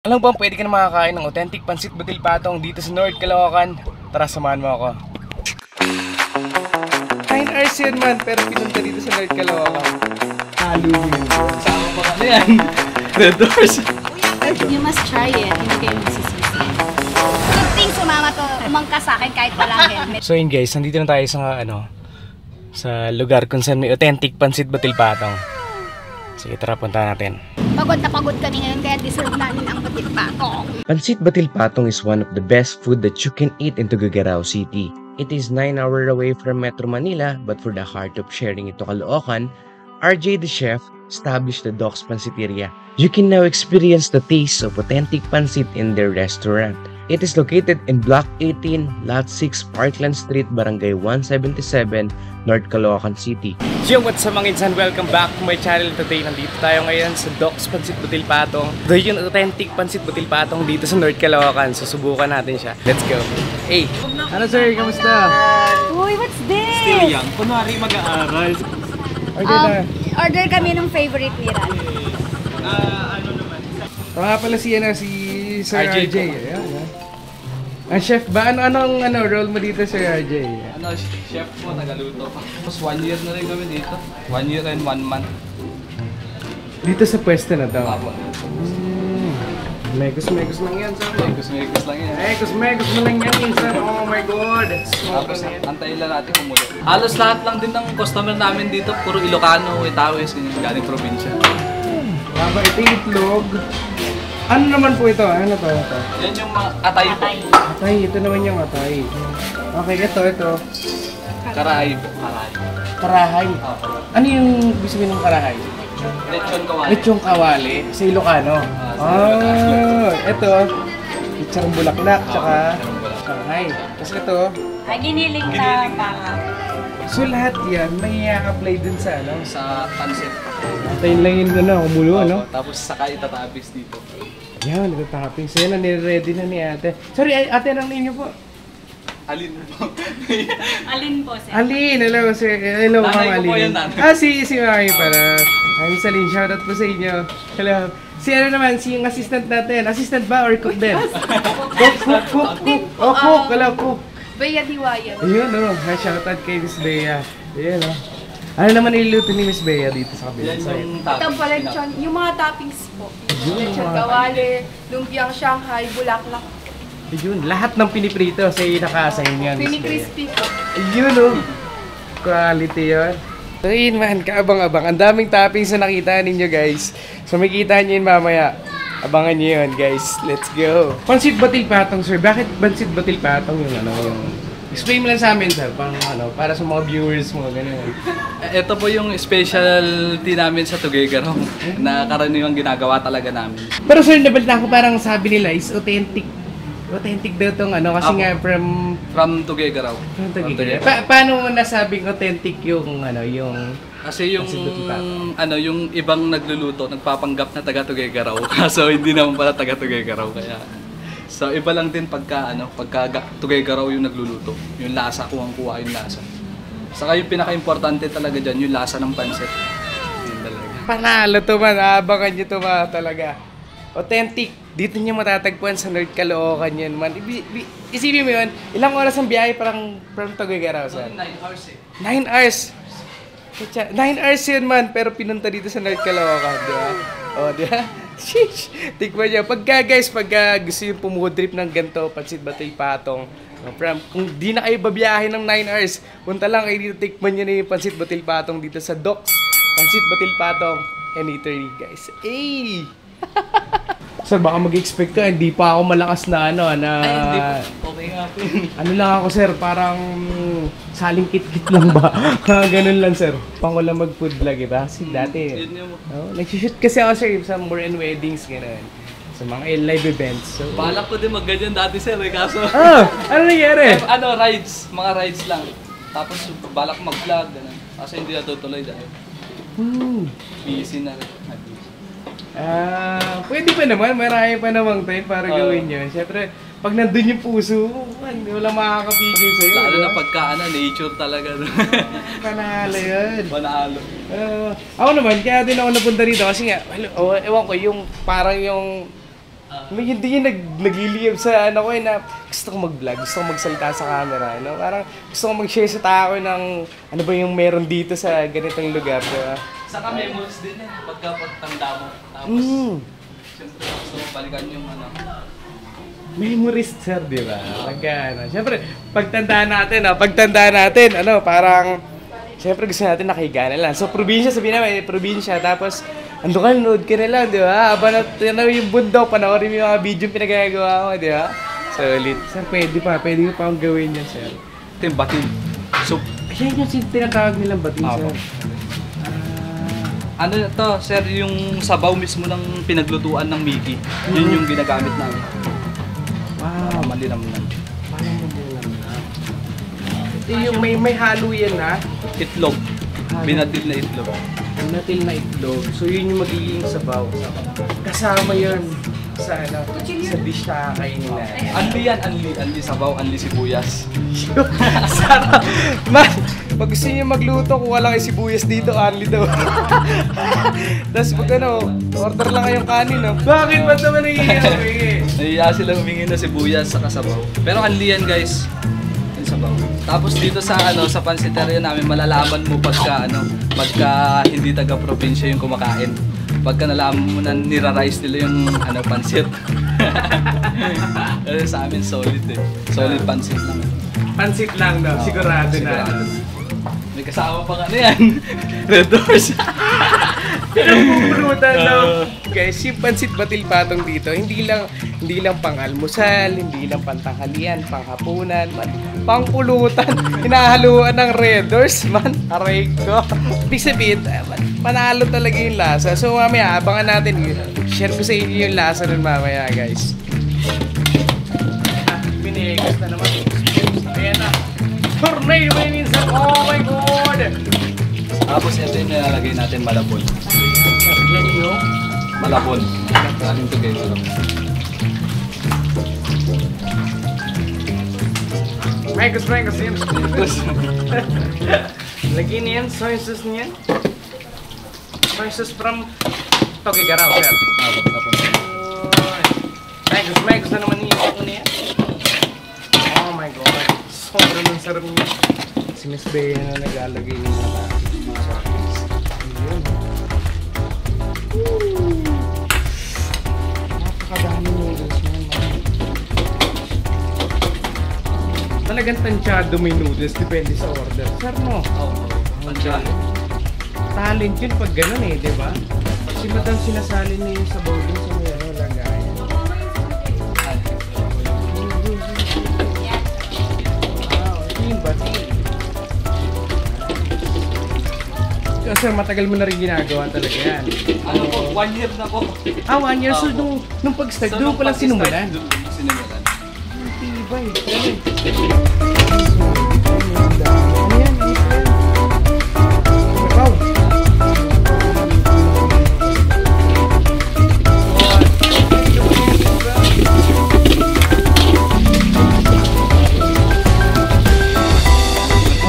Alam mo bang pwede ka na makakain ng authentic pansit butil patong dito sa North Caloocan? Tara, samahan mo ako. 9 hours yun man, pero pinunta dito sa North Caloocan. Halo yun. Sama pa ka na yan. Red doors. You must try it. Hindi kayo magsisisi. Good thing sumama to, umangka sa akin kahit walang helmet. So yun guys, nandito na tayo sa sa lugar kung saan may authentic pansit butil patong. Sige, tara, punta natin. Pagod na pagod kami ngayon kaya deserve namin ang butil patong. Pansit Butil Patong is one of the best food that you can eat in Tuguegarao City. It is 9 hours away from Metro Manila, but for the heart of sharing ito Caloocan, RJ the chef established the Doc's Pansiteria. You can now experience the taste of authentic pansit in their restaurant. It is located in Block 18, Lot 6, Parkland Street, Barangay 177, North Caloocan City. Yo, what's up mga insan? Welcome back to my channel today. Nandito tayo ngayon sa Doc's Pansit Butil Patong. Ito yung authentic pansit butil patong dito sa North Caloocan. Susubukan natin siya. Let's go. Hey! Ano sir? Kamusta? Uy, what's this? Still young. Kunwari mag-aaral. Order kami ng favorite ni Ran. Ano naman? Pala siya si Sir RJ. Ayan. Chef ba? Anong role mo dito, Sir RJ? Chef po, tagaluto. Tapos 1 year na rin kami dito. 1 year and 1 month. Dito sa pwesto na to? Apo. Megos lang yan, sir. Megos lang yan. Megos mo lang yan, sir. Oh my God. Tapos antayin lang natin kumulo. Halos lahat lang din ng customer namin dito. Puro Ilocano, Itawes, galing probinsya. Baba, ito yung itlog. Ano naman po ito? Ano to? Yan yung mga atay po. Atay, ito naman yung atay. Okay, ito. Karahay. Karahay. Apo. Ano yung gusto mo ng karahay? Lechon kawali. Lechong kawali sa Ilocano. Ito. Lechong bulaklak, tsaka karahay. Tapos ito. Ay, giniling na baka. So lahat yan, may apply dun sa Sa pansit. Antayin lang yun kumulo, Apo. Tapos saka itatabis dito. Yan, nagtatapping. So yan, nire-ready na ni ate. Sorry, ate, anong name niyo po? Alin po? Alin po, sir? Alin, hello sir. Hello, Nanay Ma'am ko po Alin. yan, nanay. Si Mami pala. Hi, Miss Alin, shoutout po sa inyo. Hello. Si naman, si yung assistant natin. Assistant ba or cook din? Cook. Oh, cook. Hello, cook. Bea Diwayan. Ayun, shoutout kay Miss Bea. Ayun, Ano naman niluluto ni Miss Bea dito sa kabila? Yan yung Ito toppings. pala yung mga toppings po. Lechon kawali, lumpiang Shanghai, bulaklak. Ayun, lahat ng piniprito sa inakasahin yan, Miss Bea. Pini-crispy po. Ayun, quality yun. So yun man, kaabang-abang. Ang daming toppings na nakita ninyo guys. So makikita nyo yun mamaya. Abangan nyo yun guys. Let's go. Pansit Butil Patong sir. Bakit Pansit Butil Patong yung yung... Explain mo lang sa amin sir. Para sa mga viewers mo, ganun. Ito po yung specialty namin sa Tuguegarao na karaniwang ginagawa talaga namin. Pero sir, nabalita ko parang sabi nila is authentic. Authentic daw itong kasi nga From Tuguegarao. Paano mo nasabing authentic yung yung... Kasi yung yung ibang nagluluto, nagpapanggap na taga Tuguegarao. Kaso hindi naman pala taga Tuguegarao kaya. So iba lang din pagka Tuguegarao yung nagluluto. Yung lasa, kuhang-kuha yung lasa. Saka yung pinaka-importante talaga diyan, yung lasa ng pansit. Yun talaga. Panalo to man, abangan nyo to talaga. Authentic. Dito nyo matatagpuan sa North Caloocan yun man. Isipin mo yun, ilang oras ang biyahe parang from Tuguegarao sir? 9 hours 9 hours. 9 hours yun man, pero pinunta dito sa North Caloocan, di ba? O, di ba? Sheesh! Tikman nyo. Pagka gusto yung pumudrip ng ganito, Pansit Butil Patong, kung di na kayo babiyahe ng 9 hours, punta lang kayo dito, tikman nyo na yung Pansit Butil Patong dito sa Doc's Pansit Butil Patong and Eatery, guys. Hey! Sir, baka mag-expect ka, hindi pa ako malakas na Ay, hindi po. Okay nga po. ano lang ako sir, parang saling kit-kit lang ba? Ganun lang sir. Pang wala mag-food vlog, iba? Kasi dati, nag-shoot kasi ako sir sa more and weddings, gano'n. Sa mga live events. So, Balak ko din mag-ganyan dati sir, kaso... ano nangyari? Rides. Mga rides lang. Tapos balak mag-vlog, gano'n. Kaso hindi natutuloy dahil. Busy na rin. Pwede pa naman, marami pa namang time para gawin yun. Siyempre, pag nandun yung puso, wala makakapigil sa'yo. Lalo na pagka nature talaga. Panalo yun. Panalo. Ako naman, kaya din ako napunta dito kasi nga, ewan ko, yung parang yung Hindi yung nagliliyab sa ano ko na gusto ko mag-vlog, gusto ko magsalita sa camera. No? Parang gusto ko mag-share sa tao ng ano ba yung meron dito sa ganitong lugar. Diba? Saka memories din pagkapagtanda mo. Tapos, siyempre gusto mo balikan yung ano. Memories, sir, di ba? Siyempre, pagtandaan natin, parang, siyempre gusto natin nakahiga na lang. So, probinsya, sabihin naman, probinsya, tapos, ando ka, nanood ka na lang, di ba? Aba na yung bundok, panoorin mo yung mga video yung pinagagawa mo, di ba? Solid. Sir, pwede pa akong gawin yan, sir. Ito yung batil. So, Yan yung tinatawag nilang batin, sir. ano to, sir, yung sabaw mismo ng pinaglutuan ng Mickey. Yun yung ginagamit namin. Wow, Malinam lang. parang mabulang na. Ito yung may halo yan, ha? Itlog. Binatil na itlog. Natil na itlog. So yun yung magiging sabaw. Kasama yun sa dish na kakainin na. Anli yan, anli sabaw, anli sibuyas. Sarap! Man, pag gusto niyo magluto, kung walang sibuyas dito, only daw. Tapos pag order lang kayong kanin, no? Bakit? Ba't naman nangyayari? Nahiya sila humingi na sibuyas sa kasabaw. Pero anli yan, guys. Yung sabaw. Tapos dito sa sa pansiteria namin malalaman mo pagka hindi taga-probinsya yung kumakain. Pagka nalaman mo na nira-rice nila yung pansit. Kasi sa amin solid eh. Solid pansit lang. Pansit lang daw, sigurado na. May kasama pang yan. Red Doors. Pinapupulutan daw. Guys, yung pansit batil patong dito, hindi lang pang-almusal, hindi lang pangtanghalian, panghapunan, pangpulutan, hinahaluan ng Red Doors, man. Aray ko. Ibig sabihin, panalo talaga yung lasa. So mamaya, abangan natin. Share ko sa inyo yung lasa nun mamaya, guys. Binigas na naman. Ayan na. Tornado may minsan. Oh my God! Tapos ito yung nilalagay natin malabon. Yan yung Malabon. Aling together. Mangos yan. Lagyan niyan, soy sauce niyan. Soy sauce from Tokigaraw, sir. Mangos na naman niya. Oh my God. Sobrang sarap niya. Si Miss Bea na naglalagay ng mga sarapis. Ayun. Napakadami noodles niyan. Talagang tansyado may noodles, depende sa order. Sir, no? Oo. Pansya. Talent yun pag ganun eh, di ba? Si Madam sinasali niya yung sabaw din sa may lagayan. Wow, ito yung batil. Kasi matagal mo na rin ginagawa talaga yan. 1 year na po. 1 year. So, nung pag-start, doon ko lang sinumulan. Sinumulan. Tibay.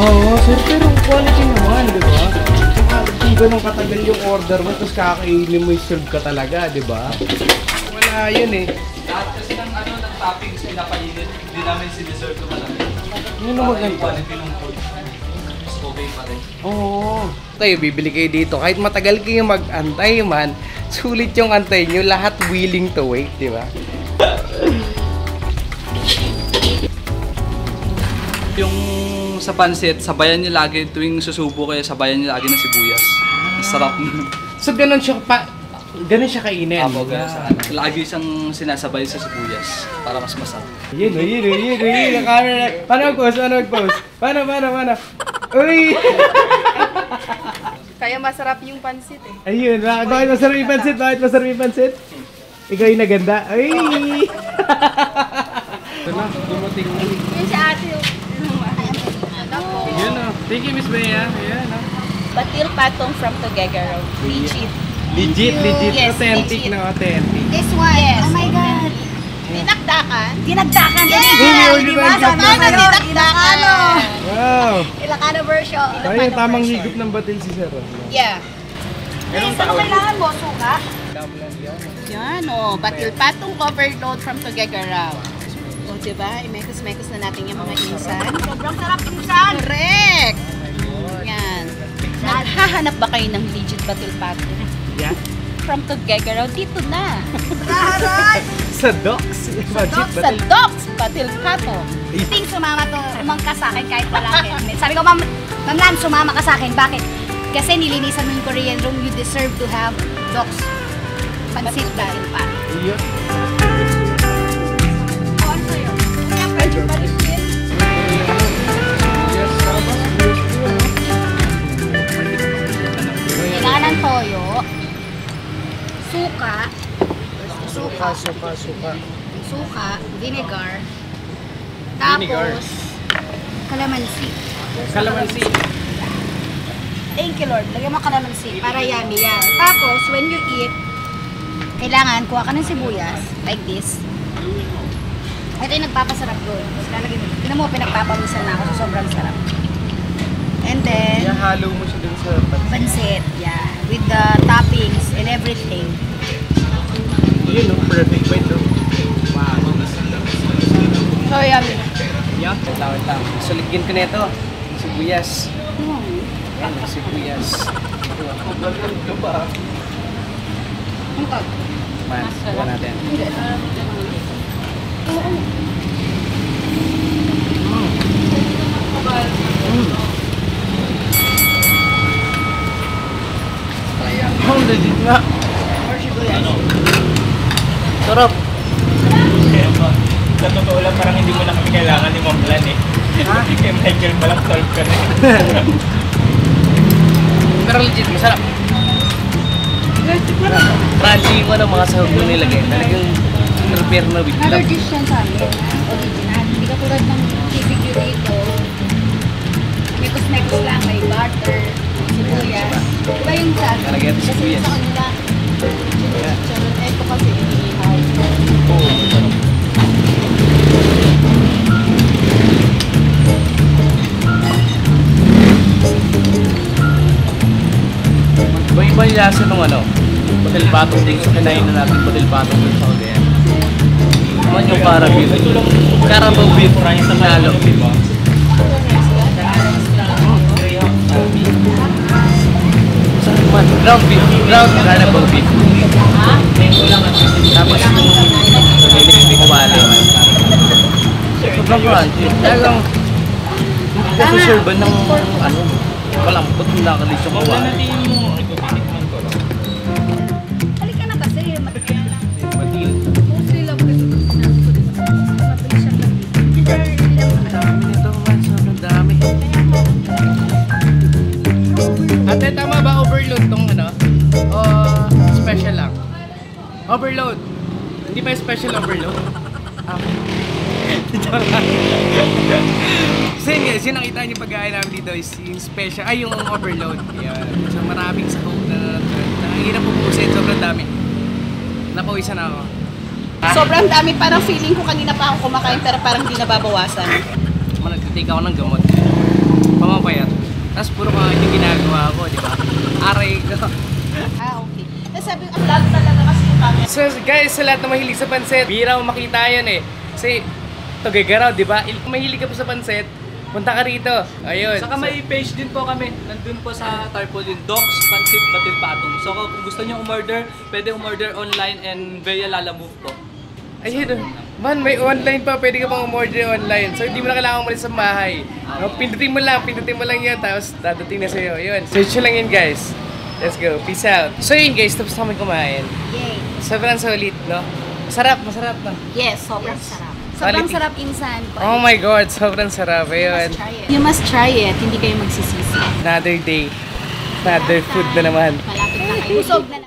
Oo, sir, pero quality naman, di ba? Kung ganun katagal yung order mo, tapos kakainin mo yung serve ka talaga, di ba? Wala yun eh. Lahat kasi ng toppings pinapainit, hindi namin sineserve ko namin. Yun ang maganda. Quality ng food. Mas okay pa rin. Oo. Tayo, bibili kayo dito. Kahit matagal kayo mag-antay man, sulit yung antay nyo. Lahat willing to wait, di ba? Yung sa pansit, sabayan niyo lagi tuwing susubo kayo, sabayan niyo lagi ng sibuyas. Ang sarap. So, ganun siya kainin. Apo, ganun sa lagi siyang sinasabay sa sibuyas para mas masarap. Yun. Ang camera. Paano mag-post? Paano? Uy! Kaya masarap yung pansit eh. Ayun, bakit masarap yung pansit? Ikaw yung naganda. Ay! Ito na, dumating na. Yun si ate yung... Yun o. Thank you, Miss Bea. Ayan o. Batil patong from Tuguegarao. Legit. Legit. Yes, Authentic legit. na authentic. This one. Yes. Oh my God. Dinakdakan. Dinagdakan din. Yes! Di ba? Sabi Ano, sa'yo, dinakdakan. Wow! Ilocano version. Tayo yung tamang higop ng batil si Sir. Yeah. Yes, ano kailangan mo? Suka? Yan, oh. Batil patong overload from Tuguegarao. O, diba? I-mekos-mekos na natin yung mga insan. Sobrang sarap insan! Correct! Yan. Naghahanap ba kayo ng legit batil patong? Yeah. From Tuguegarao, dito na. Sa docks. Sa docks, batil patong. Ting sumama to, umangka sa akin kahit wala helmet. Sabi ko, Ma'am Lan, sumama ka sa akin. Bakit? Kasi nilinisan mo yung Korean room, you deserve to have dogs. Pansit dahil pa. Yun. Kailangan ng toyo, suka, suka, vinegar, tapos kalamansi. Kalamansi. Thank you, Lord. Lagyan mo kalamansi para yummy yan. Tapos, when you eat, kailangan kuha ka ng sibuyas, like this. Ito yung nagpapasarap doon. Tapos lalagyan mo. Tignan mo, pinagpapawisan na ako. So, sobrang sarap. And then, Halo mo siya dun sa pansit. Yeah. With the toppings and everything. Yun, no? Perfect bite, no? Wow. So, yummy. Yan. Wait lang. So, ligyan ko na ito. Sibuyas. Yan, sibuyas. Ito ba? Man, kuha natin. Oh, legit nga. Sarap. Sa totoo lang, parang hindi mo na kami kailangan ni Ma'am Lan eh. Kay Michael pa lang solve ka na eh. Pero legit, masarap. Crunchy ko ng mga sahog na nilagay. Talagang prepare na with Another love. dish yan sa amin. Original. Hindi ka tulad ng TPQ dito. Mekos-mekos lang. May butter, sibuyas. Iba yung sa amin. Talaga ito Kasi sibuyas. sa kanila, chicharon. Ito kasi inihaw. Oo, masarap. Iba yung lasa nung ano, Batil Patong din. So, kinain na natin Batil Patong dun sa Korean. Naman yung para beef. Carabao beef. Nalo. Sarap man. Ground beef. Ground Carabao beef. Tapos yung hindi ko wala. Sobrang crunchy. Talagang kasi serve ng ano, palambot yung nakalit yung kawala. Halika na kasi. Batil. Mostly love kasi. Mabilis siya lang. Ito man, sobrang dami. Ate, tama ba overload tong ano? O special lang? Overload. Hindi ba yung special overload? Ah. So yun guys, yung nakita niyo pagkain namin dito is yung special, ay yung overload. Yan. So maraming sahog na hirap pupusin, sobrang dami. Napawisan ako. Sobrang dami. Parang feeling ko kanina pa ako kumakain pero parang di nababawasan. Nag-take ako ng gamot. Pamapayat. Tapos puro kain yung ginagawa ko, di ba? Aray ko. Okay. Tapos sabi ko, ang lalo talaga kasi yung camera. So guys, sa lahat na mahilig sa pansit, bihira mo makita yan eh. Kasi Tuguegarao, di ba? Kung mahilig ka po sa pansit, punta ka rito. Ayun. Saka may page din po kami. Nandun po sa tarpaulin, Docs Pansit Batil Patong. So kung gusto nyo umorder, pwede umorder online and via Lalamove po. Ayun. Man, may online pa. Pwede ka pang umorder online. So hindi mo na kailangan umalis sa bahay. No, pindutin mo lang yan. Tapos dadating na sa'yo. Ayun. Search nyo lang yun guys. Let's go. Peace out. So yun guys, tapos na kami kumain. Yay. Sobrang solid, no? Masarap no? Yes, sobrang sarap. Sobrang Quality. sarap insan. Oh my God, sobrang sarap. Ayun. You must try it. Hindi kayo magsisisi. Another day. Another food na naman. Malapit na kayo. Busog na